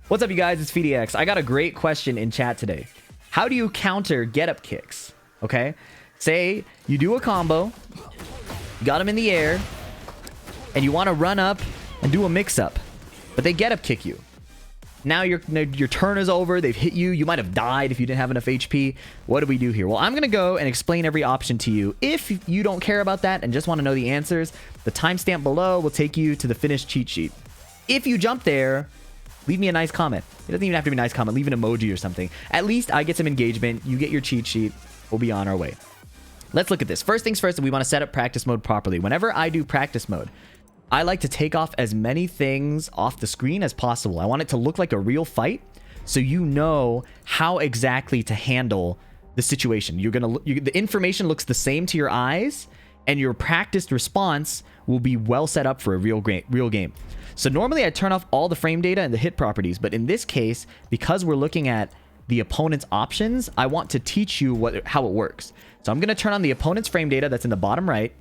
What's up, you guys? It's PhiDX. I got a great question in chat today. How do you counter get-up kicks? Okay? Say you do a combo, you got them in the air, and you want to run up and do a mix-up, but they get-up kick you. Now your turn is over. They've hit you. You might have died if you didn't have enough HP. What do we do here? Well, I'm going to go and explain every option to you. If you don't care about that and just want to know the answers, the timestamp below will take you to the finished cheat sheet. If you jump there, leave me a nice comment. It doesn't even have to be a nice comment. Leave an emoji or something. At least I get some engagement. You get your cheat sheet. We'll be on our way. Let's look at this. First things first, we want to set up practice mode properly. Whenever I do practice mode, I like to take off as many things off the screen as possible. I want it to look like a real fight, so you know how exactly to handle the situation. The information looks the same to your eyes, and your practiced response will be well set up for a real game. So normally I turn off all the frame data and the hit properties, but in this case, because we're looking at the opponent's options, I want to teach you how it works. So I'm going to turn on the opponent's frame data that's in the bottom right,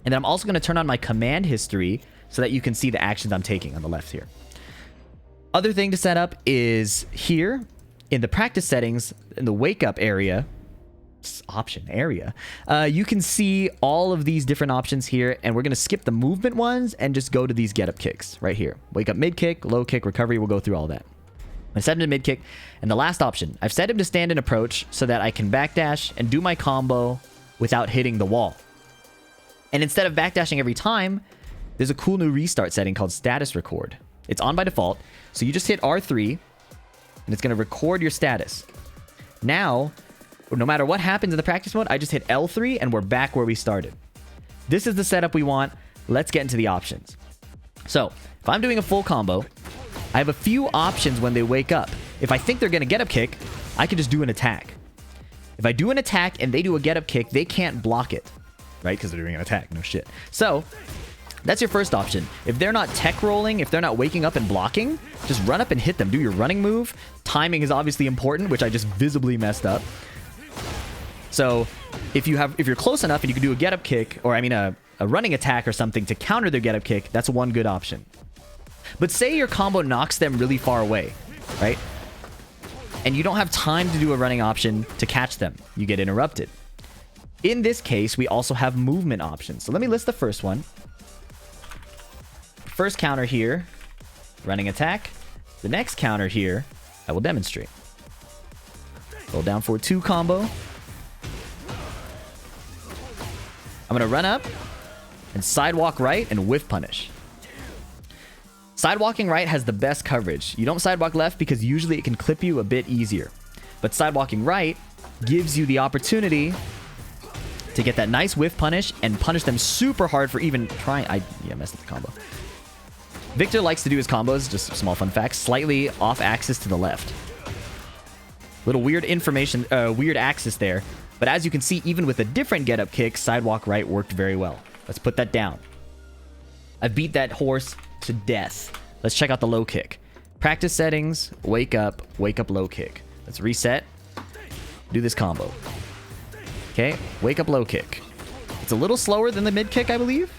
and then I'm also going to turn on my command history so that you can see the actions I'm taking on the left here. Other thing to set up is here in the practice settings, in the wake up area, option area, you can see all of these different options here, and we're going to skip the movement ones and just go to these get up kicks right here. Wake up, mid kick, low kick, recovery. We'll go through all that. I set him to mid kick, and the last option, I've set him to stand and approach so that I can backdash and do my combo without hitting the wall. And instead of backdashing every time, there's a cool new restart setting called status record. It's on by default, so you just hit R3 and it's going to record your status. Now, no matter what happens in the practice mode, I just hit L3 and we're back where we started. This is the setup we want. Let's get into the options. So if I'm doing a full combo, I have a few options when they wake up. If I think they're going to get up kick, I can just do an attack. If I do an attack and they do a get up kick, they can't block it, right? Because they're doing an attack. No shit. So that's your first option. If they're not tech rolling, if they're not waking up and blocking, just run up and hit them. Do your running move. Timing is obviously important, which I just visibly messed up. So if you're close enough and you can do a get up kick, or I mean a running attack or something to counter their get up kick, that's one good option. But say your combo knocks them really far away, right? And you don't have time to do a running option to catch them. You get interrupted. In this case, we also have movement options. So let me list the first one. First counter here, running attack. The next counter here, I will demonstrate. Roll down for 2 combo. I'm going to run up and sidewalk right and whiff punish. Sidewalking right has the best coverage. You don't sidewalk left because usually it can clip you a bit easier. But sidewalking right gives you the opportunity to get that nice whiff punish and punish them super hard for even trying. I messed up the combo. Victor likes to do his combos, just a small fun fact, slightly off axis to the left. Little weird information, weird axis there. But as you can see, even with a different get-up kick, sidewalk right worked very well. Let's put that down. I beat that horse to death. Let's check out the low kick. Practice settings, wake up, low kick. Let's reset. Do this combo. Okay, wake up, low kick. It's a little slower than the mid kick, I believe.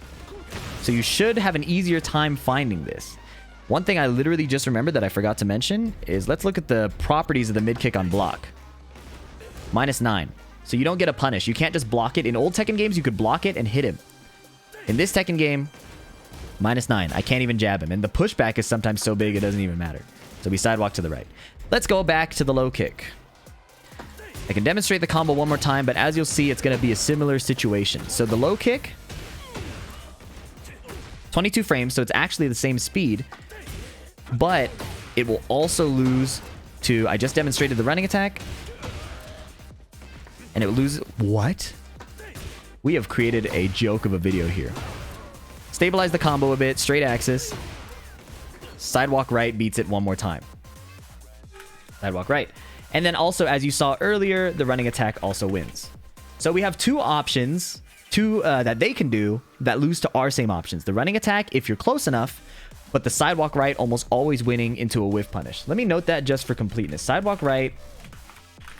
So you should have an easier time finding this. One thing I literally just remembered that I forgot to mention is let's look at the properties of the mid kick on block. -9. So you don't get a punish. You can't just block it. In old Tekken games, you could block it and hit him. In this Tekken game, -9. I can't even jab him. And the pushback is sometimes so big it doesn't even matter. So we sidewalk to the right. Let's go back to the low kick. I can demonstrate the combo one more time, but as you'll see, it's going to be a similar situation. So the low kick, 22 frames, so it's actually the same speed, but it will also lose to, I just demonstrated the running attack, and it will lose, what? We have created a joke of a video here. Stabilize the combo a bit, straight axis, sidewalk right beats it one more time. Sidewalk right. And then also, as you saw earlier, the running attack also wins. So we have 2 options, that they can do that lose to our same options. The running attack, if you're close enough, but the sidewalk right almost always winning into a whiff punish. Let me note that just for completeness. Sidewalk right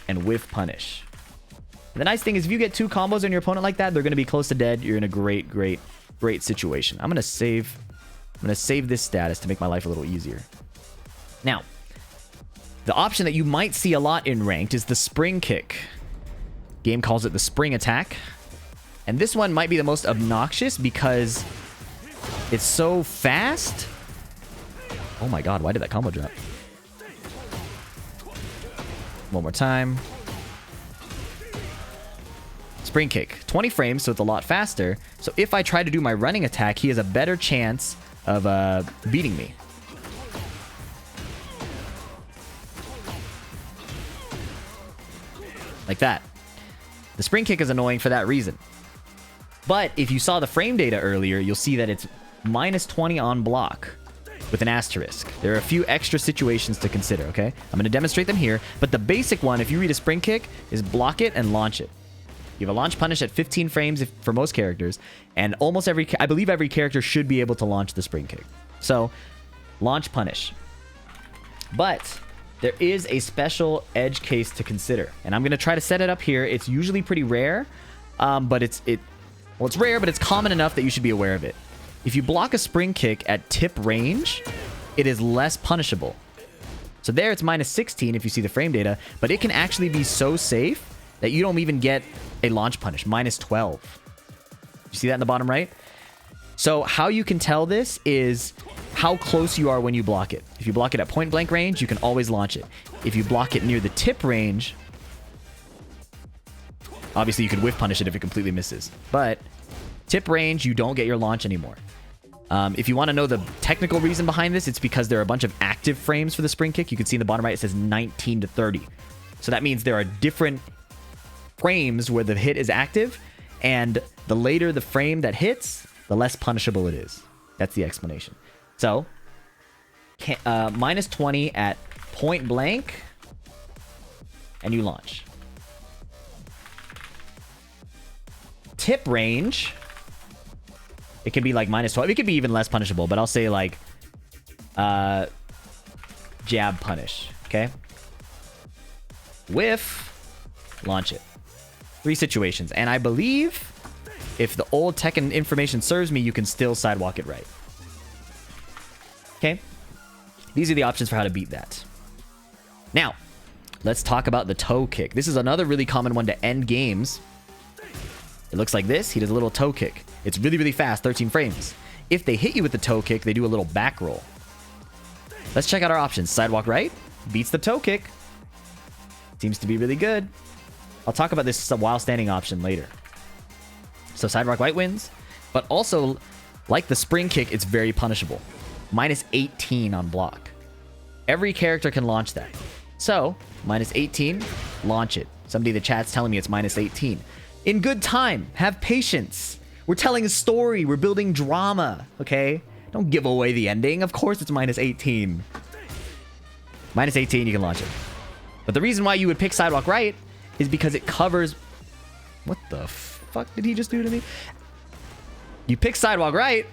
and whiff punish. And the nice thing is if you get 2 combos on your opponent like that, they're going to be close to dead. You're in a great situation. I'm going to save this status to make my life a little easier. Now, The option that you might see a lot in ranked is the spring kick. Game calls it the spring attack. And this one might be the most obnoxious because it's so fast. Oh my god, why did that combo drop? One more time. Spring kick. 20 frames, so it's a lot faster. So if I try to do my running attack, he has a better chance of beating me. Like that. The spring kick is annoying for that reason. But if you saw the frame data earlier, you'll see that it's minus 20 on block with an asterisk. There are a few extra situations to consider, okay? I'm going to demonstrate them here, but the basic one, if you read a spring kick, is block it and launch it. You have a launch punish at 15 frames for most characters, and almost I believe every character should be able to launch the spring kick. So, launch punish. But there is a special edge case to consider, and I'm going to try to set it up here. It's usually pretty rare, but it's rare, but it's common enough that you should be aware of it. If you block a spring kick at tip range, it is less punishable. So there it's minus 16 if you see the frame data, but it can actually be so safe that you don't even get a launch punish, minus 12. You see that in the bottom right? So how you can tell this is how close you are when you block it. If you block it at point blank range, you can always launch it. If you block it near the tip range, obviously you could whiff punish it if it completely misses. But tip range, you don't get your launch anymore. If you want to know the technical reason behind this, it's because there are a bunch of active frames for the spring kick. You can see in the bottom right, it says 19 to 30. So that means there are different frames where the hit is active, and the later the frame that hits, the less punishable it is. That's the explanation. So, minus 20 at point blank, and you launch. Tip range, it can be like minus 12. It could be even less punishable, but I'll say like jab punish, okay? Whiff, launch it. 3 situations, and I believe if the old Tekken information serves me, you can still sidewalk it right. Okay? These are the options for how to beat that. Now, let's talk about the toe kick. This is another really common one to end games. It looks like this. He does a little toe kick. It's really, really fast, 13 frames. If they hit you with the toe kick, they do a little back roll. Let's check out our options. Sidewalk right beats the toe kick. Seems to be really good. I'll talk about this while standing option later. So sidewalk right wins, but also, like the spring kick, it's very punishable. Minus 18 on block. Every character can launch that. So, minus 18, launch it. Somebody in the chat's telling me it's minus 18. In good time, have patience. We're telling a story, we're building drama, okay? Don't give away the ending. Of course it's minus 18. Minus 18, you can launch it. But the reason why you would pick sidewalk right is because it covers... What the fuck did he just do to me? You pick sidewalk right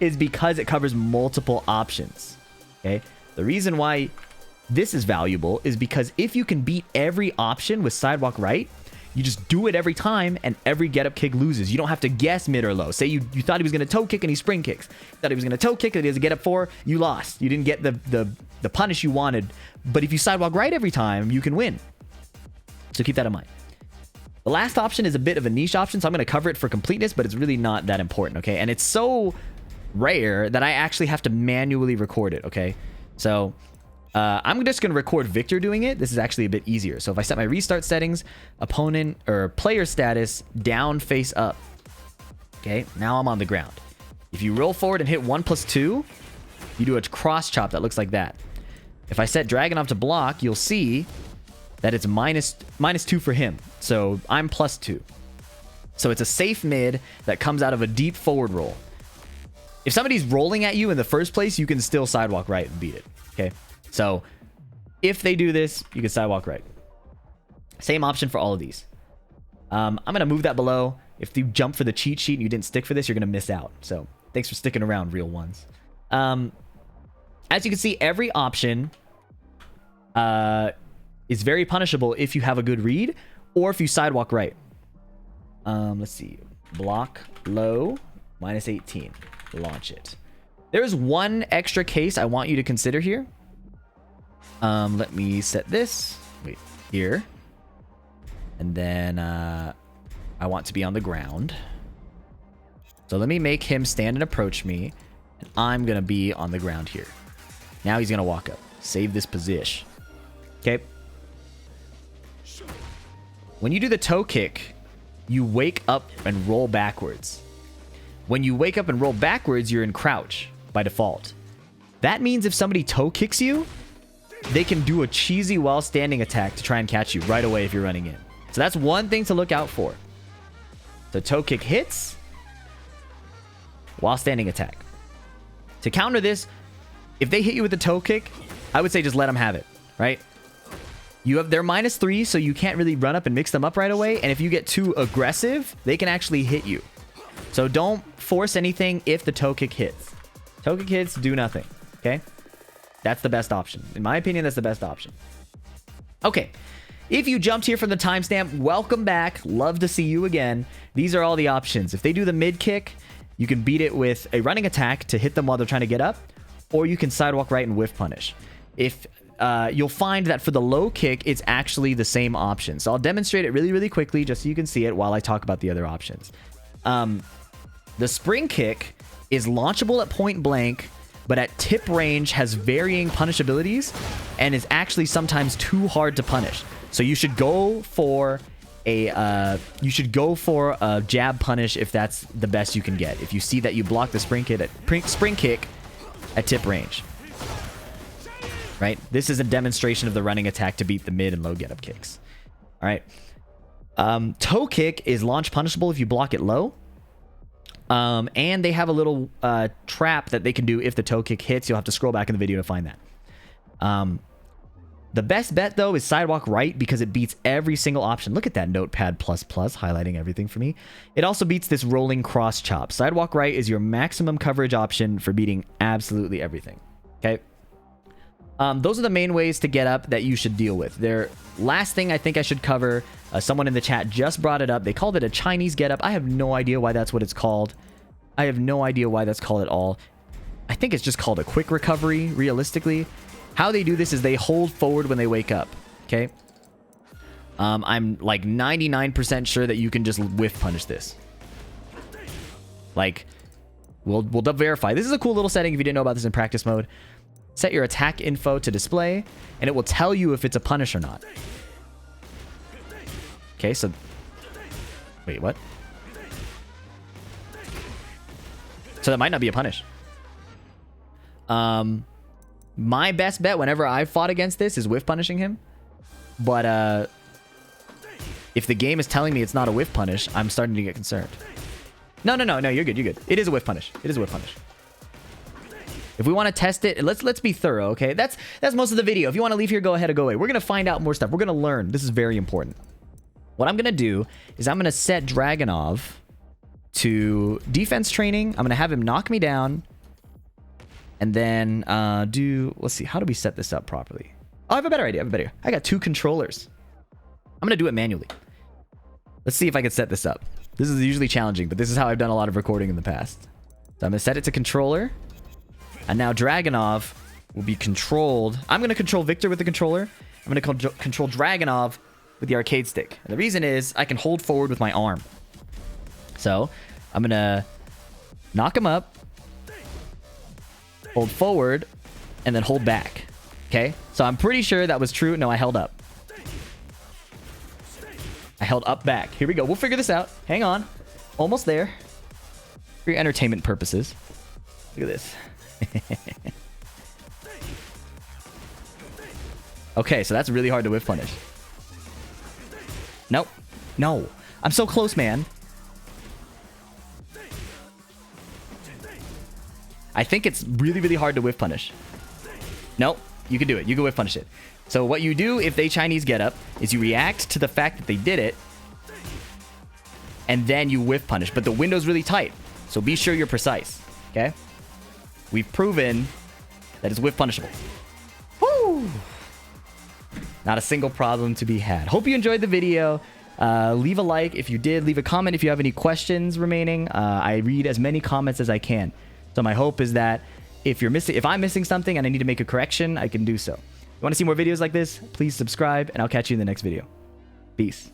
is because it covers multiple options. Okay? The reason why this is valuable is because if you can beat every option with sidewalk right, you just do it every time and every get up kick loses. You don't have to guess mid or low. Say you thought he was going to toe kick and he spring kicks. You thought he was going to toe kick and he has a get up 4, you lost. You didn't get the punish you wanted. But if you sidewalk right every time, you can win. So keep that in mind. The last option is a bit of a niche option, so I'm going to cover it for completeness, but it's really not that important, okay? And it's so rare that I actually have to manually record it, okay? So I'm just going to record Victor doing it. This is actually a bit easier. So if I set my restart settings, opponent or player status down, face up. Okay, now I'm on the ground. If you roll forward and hit 1+2, you do a cross chop that looks like that. If I set Dragon off to block, you'll see that it's minus 2 for him. So I'm +2. So it's a safe mid that comes out of a deep forward roll. If somebody's rolling at you in the first place, you can still sidewalk right and beat it. Okay. So if they do this, you can sidewalk right. Same option for all of these. I'm going to move that below. If you jump for the cheat sheet and you didn't stick for this, you're going to miss out. So thanks for sticking around, real ones. As you can see, every option is very punishable if you have a good read or if you sidewalk right. Let's see. Block low, minus 18. Launch it. There's one extra case I want you to consider here. Let me set this. Wait, here. And then I want to be on the ground. So let me make him stand and approach me. And I'm going to be on the ground here. Now he's going to walk up. Save this position. Okay. When you do the toe kick, you wake up and roll backwards. When you wake up and roll backwards, you're in crouch by default. That means if somebody toe kicks you, they can do a cheesy while standing attack to try and catch you right away if you're running in. So that's one thing to look out for. The toe kick hits while standing attack. To counter this, if they hit you with the toe kick, I would say just let them have it, right? They're -3, so you can't really run up and mix them up right away. And if you get too aggressive, they can actually hit you. So don't force anything if the toe kick hits. Toe kick hits, do nothing, okay? That's the best option. In my opinion, that's the best option. Okay. If you jumped here from the timestamp, welcome back. Love to see you again. These are all the options. If they do the mid kick, you can beat it with a running attack to hit them while they're trying to get up, or you can sidewalk right and whiff punish. If you'll find that for the low kick, it's actually the same option. So I'll demonstrate it really, really quickly just so you can see it while I talk about the other options. The spring kick is launchable at point blank, but at tip range has varying punishabilities and is actually sometimes too hard to punish. So you should go for a jab punish if that's the best you can get. If you see that you block the spring kick at tip range. Right? This is a demonstration of the running attack to beat the mid and low getup kicks. All right. Toe kick is launch punishable if you block it low. And they have a little trap that they can do if the toe kick hits. You'll have to scroll back in the video to find that. The best bet, though, is sidewalk right because it beats every single option. Look at that notepad ++ highlighting everything for me. It also beats this rolling cross chop. Sidewalk right is your maximum coverage option for beating absolutely everything. Okay. Those are the main ways to get up that you should deal with. Their last thing I think I should cover, someone in the chat just brought it up. They called it a Chinese get up. I have no idea why that's what it's called. I have no idea why that's called at all. I think it's just called a quick recovery, realistically. How they do this is they hold forward when they wake up, okay? I'm like 99% sure that you can just whiff punish this. Like, we'll verify. This is a cool little setting if you didn't know about this in practice mode. Set your attack info to display, and it will tell you if it's a punish or not. Okay, so... Wait, what? So that might not be a punish. My best bet whenever I've fought against this is whiff punishing him. But if the game is telling me it's not a whiff punish, I'm starting to get concerned. No, you're good, you're good. It is a whiff punish. It is a whiff punish. If we want to test it, let's be thorough, okay? That's most of the video. If you want to leave here, go ahead or go away. We're going to find out more stuff. We're going to learn. This is very important. What I'm going to do is I'm going to set Dragonov to defense training. I'm going to have him knock me down. And then let's see, how do we set this up properly? Oh, I have a better idea. I got 2 controllers. I'm going to do it manually. Let's see if I can set this up. This is usually challenging, but this is how I've done a lot of recording in the past. So I'm going to set it to controller. And now Dragonov will be controlled. I'm going to control Victor with the controller. I'm going to control Dragonov with the arcade stick. And the reason is I can hold forward with my arm. So I'm going to knock him up, hold forward, and then hold back. Okay? So I'm pretty sure that was true. No, I held up. I held up back. Here we go. We'll figure this out. Hang on. Almost there. For your entertainment purposes. Look at this. Okay, so that's really hard to whiff punish. Nope. No. I'm so close, man. I think it's really, really hard to whiff punish. Nope. You can do it. You can whiff punish it. So what you do if they Chinese get up is you react to the fact that they did it, and then you whiff punish. But the window's really tight, so be sure you're precise. Okay? We've proven that it's whiff punishable. Woo! Not a single problem to be had. Hope you enjoyed the video. Leave a like if you did. Leave a comment if you have any questions remaining. I read as many comments as I can. So my hope is that if I'm missing something and I need to make a correction, I can do so. You want to see more videos like this? Please subscribe, and I'll catch you in the next video. Peace.